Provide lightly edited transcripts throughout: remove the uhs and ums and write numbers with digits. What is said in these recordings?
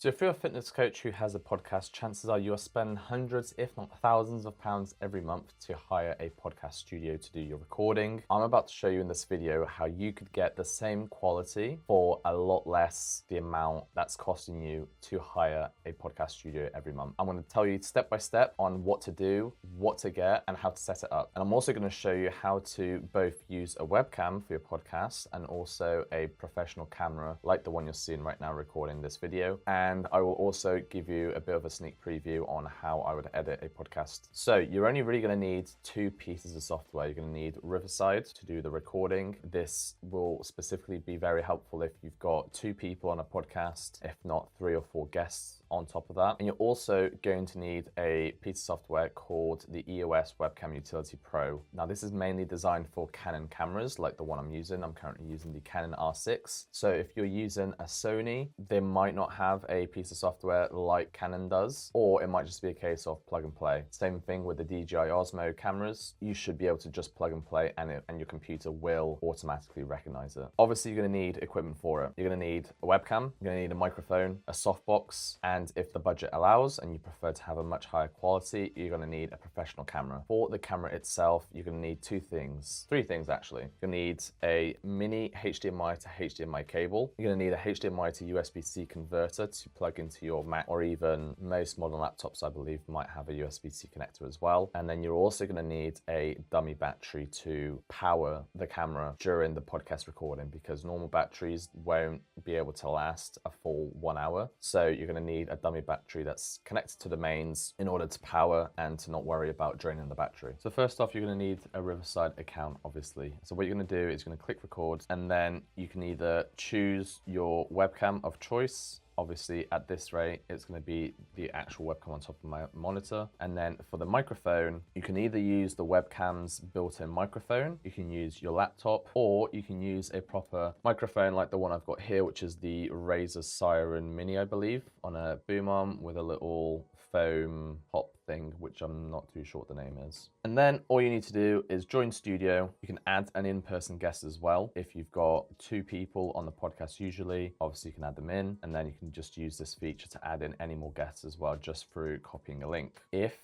So if you're a fitness coach who has a podcast, chances are you're spending hundreds, if not thousands of pounds every month to hire a podcast studio to do your recording. I'm about to show you in this video how you could get the same quality for a lot less the amount that's costing you to hire a podcast studio every month. I'm going to tell you step by step on what to do, what to get, and how to set it up. And I'm also going to show you how to both use a webcam for your podcast and also a professional camera like the one you're seeing right now recording this video. And I will also give you a bit of a sneak preview on how I would edit a podcast. So you're only really going to need two pieces of software. You're going to need Riverside to do the recording. This will specifically be very helpful if you've got two people on a podcast, if not 3 or 4 guests on top of that. And you're also going to need a piece of software called the EOS Webcam Utility Pro. Now this is mainly designed for Canon cameras like the one I'm using. I'm currently using the Canon R6. So if you're using a Sony, they might not have a piece of software like Canon does, or it might just be a case of plug and play. Same thing with the DJI Osmo cameras. You should be able to just plug and play and your computer will automatically recognize it. Obviously you're going to need equipment for it. You're going to need a webcam, you're going to need a microphone, a softbox, and if the budget allows and you prefer to have a much higher quality, you're going to need a professional camera. For the camera itself, you're going to need 3 things actually. You're going to need a mini HDMI to HDMI cable. You're going to need a HDMI to USB-C converter to plug into your Mac, or even most modern laptops I believe might have a USB-C connector as well. And then you're also going to need a dummy battery to power the camera during the podcast recording, because normal batteries won't be able to last a full 1 hour. So you're going to need a dummy battery that's connected to the mains in order to power and to not worry about draining the battery. So first off, you're going to need a Riverside account, obviously. So what you're going to do is you're going to click record, and then you can either choose your webcam of choice. Obviously at this rate, it's going to be the actual webcam on top of my monitor. And then for the microphone, you can either use the webcam's built-in microphone, you can use your laptop, or you can use a proper microphone like the one I've got here, which is the Razer Siren Mini, I believe, on a boom arm with a little foam pop thing, which I'm not too sure what the name is. And then all you need to do is join studio. You can add an in-person guest as well. If you've got 2 people on the podcast usually, obviously you can add them in, and then you can just use this feature to add in any more guests as well, just through copying a link. If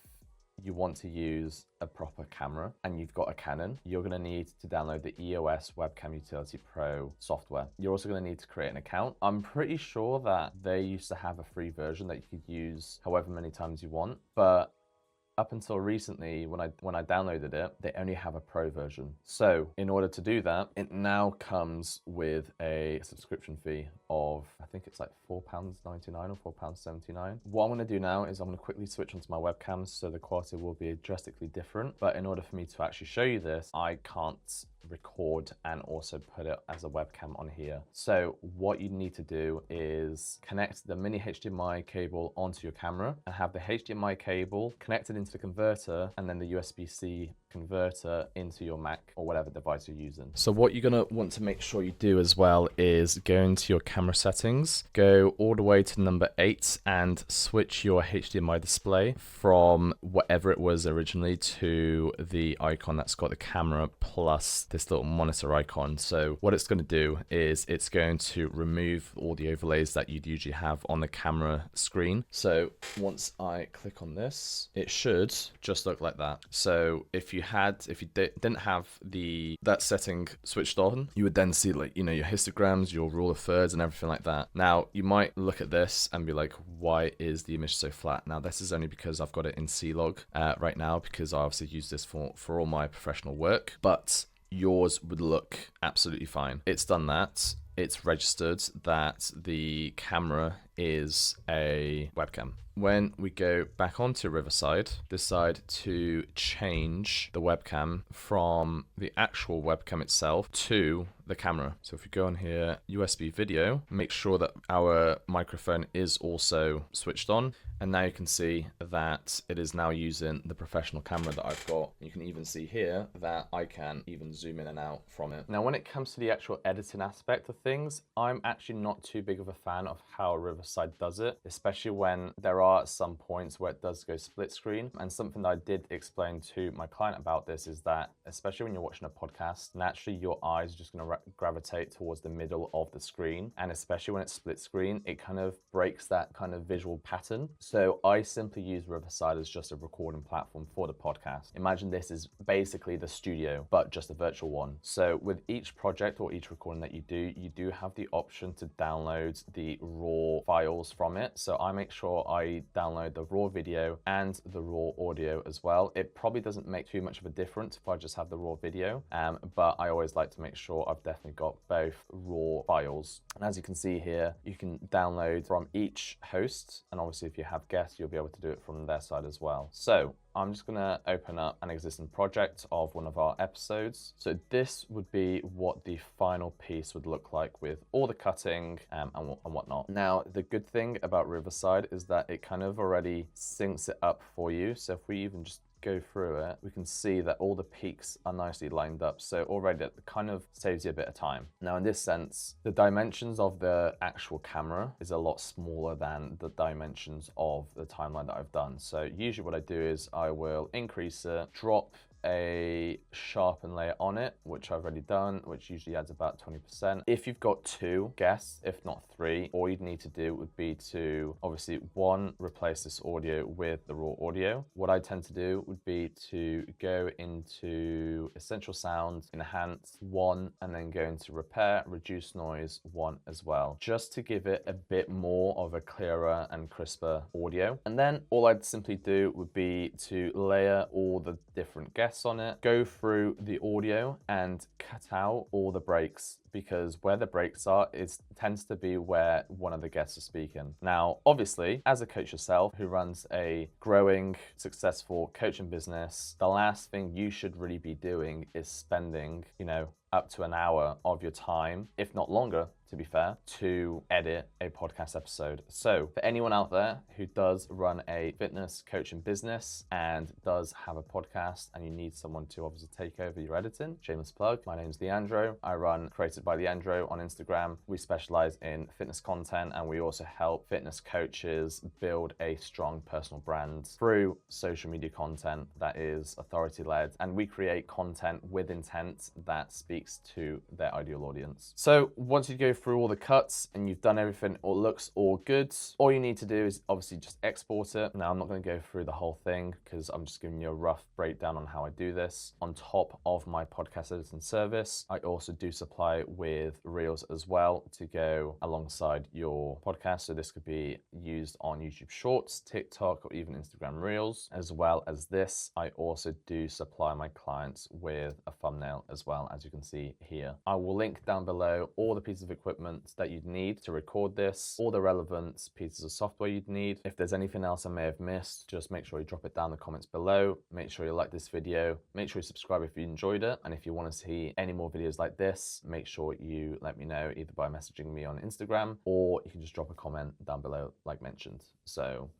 you want to use a proper camera and you've got a Canon, you're going to need to download the EOS Webcam Utility Pro software. You're also going to need to create an account. I'm pretty sure that they used to have a free version that you could use however many times you want, but up until recently, when I downloaded it, they only have a pro version. So in order to do that, it now comes with a subscription fee of, I think it's like £4.99 or £4.79. What I'm going to do now is I'm going to quickly switch onto my webcam so the quality will be drastically different. But in order for me to actually show you this, I can't record and also put it as a webcam on here. So what you need to do is connect the mini HDMI cable onto your camera and have the HDMI cable connected into the converter, and then the USB-C converter into your Mac or whatever device you're using. So what you're going to want to make sure you do as well is go into your camera settings, go all the way to number 8 and switch your HDMI display from whatever it was originally to the icon that's got the camera plus this little monitor icon. So what it's going to do is it's going to remove all the overlays that you'd usually have on the camera screen. So once I click on this, it should just look like that. So if you didn't have that setting switched on, you would then see, like, you know, your histograms, your rule of thirds and everything like that. Now you might look at this and be like, why is the image so flat? Now this is only because I've got it in C-Log right now, because I obviously use this for all my professional work, but yours would look absolutely fine. It's done that. It's registered that the camera is a webcam. When we go back onto Riverside, decide to change the webcam from the actual webcam itself to the camera. So if we go on here, USB video, make sure that our microphone is also switched on. And now you can see that it is now using the professional camera that I've got. You can even see here that I can even zoom in and out from it. Now, when it comes to the actual editing aspect of things, I'm actually not too big of a fan of how Riverside Riverside does it, especially when there are some points where it does go split screen. And something that I did explain to my client about this is that, especially when you're watching a podcast, naturally your eyes are just going to gravitate towards the middle of the screen. And especially when it's split screen, it kind of breaks that kind of visual pattern. So I simply use Riverside as just a recording platform for the podcast. Imagine this is basically the studio, but just a virtual one. So with each project or each recording that you do have the option to download the raw files from it. So I make sure I download the raw video and the raw audio as well. It probably doesn't make too much of a difference if I just have the raw video, but I always like to make sure I've definitely got both raw files. And as you can see here, you can download from each host, and obviously if you have guests, you'll be able to do it from their side as well. So I'm just gonna open up an existing project of one of our episodes. So this would be what the final piece would look like with all the cutting and whatnot. Now, the good thing about Riverside is that it kind of already syncs it up for you. So if we even just go through it, we can see that all the peaks are nicely lined up. So already that kind of saves you a bit of time. Now in this sense, the dimensions of the actual camera is a lot smaller than the dimensions of the timeline that I've done. So usually what I do is I will increase it, drop a sharpen layer on it, which I've already done, which usually adds about 20%. If you've got 2 guests, if not 3, all you'd need to do would be to obviously 1, replace this audio with the raw audio. What I tend to do would be to go into Essential Sound, Enhance 1, and then go into Repair, Reduce Noise 1 as well, just to give it a bit more of a clearer and crisper audio. And then all I'd simply do would be to layer all the different guests on it, go through the audio and cut out all the breaks, because where the breaks are, it tends to be where one of the guests is speaking. Now, obviously, as a coach yourself who runs a growing, successful coaching business, the last thing you should really be doing is spending, up to an hour of your time, if not longer, to be fair, to edit a podcast episode. So for anyone out there who does run a fitness coaching business and does have a podcast and you need someone to obviously take over your editing, shameless plug, my name's Leandro. I run Created by Leandro on Instagram. We specialize in fitness content, and we also help fitness coaches build a strong personal brand through social media content that is authority-led, and we create content with intent that speaks to their ideal audience. So once you go through all the cuts and you've done everything, or looks all good, all you need to do is obviously just export it. Now I'm not going to go through the whole thing because I'm just giving you a rough breakdown on how I do this. On top of my podcast editing service, I also do supply with Reels as well to go alongside your podcast. So this could be used on YouTube Shorts, TikTok, or even Instagram Reels. As well as this, I also do supply my clients with a thumbnail as well, as you can see here. I will link down below all the pieces of equipment that you'd need to record this, all the relevant pieces of software you'd need. If there's anything else I may have missed, just make sure you drop it down in the comments below. Make sure you like this video. Make sure you subscribe if you enjoyed it. And if you want to see any more videos like this, make sure you let me know either by messaging me on Instagram, or you can just drop a comment down below like mentioned. So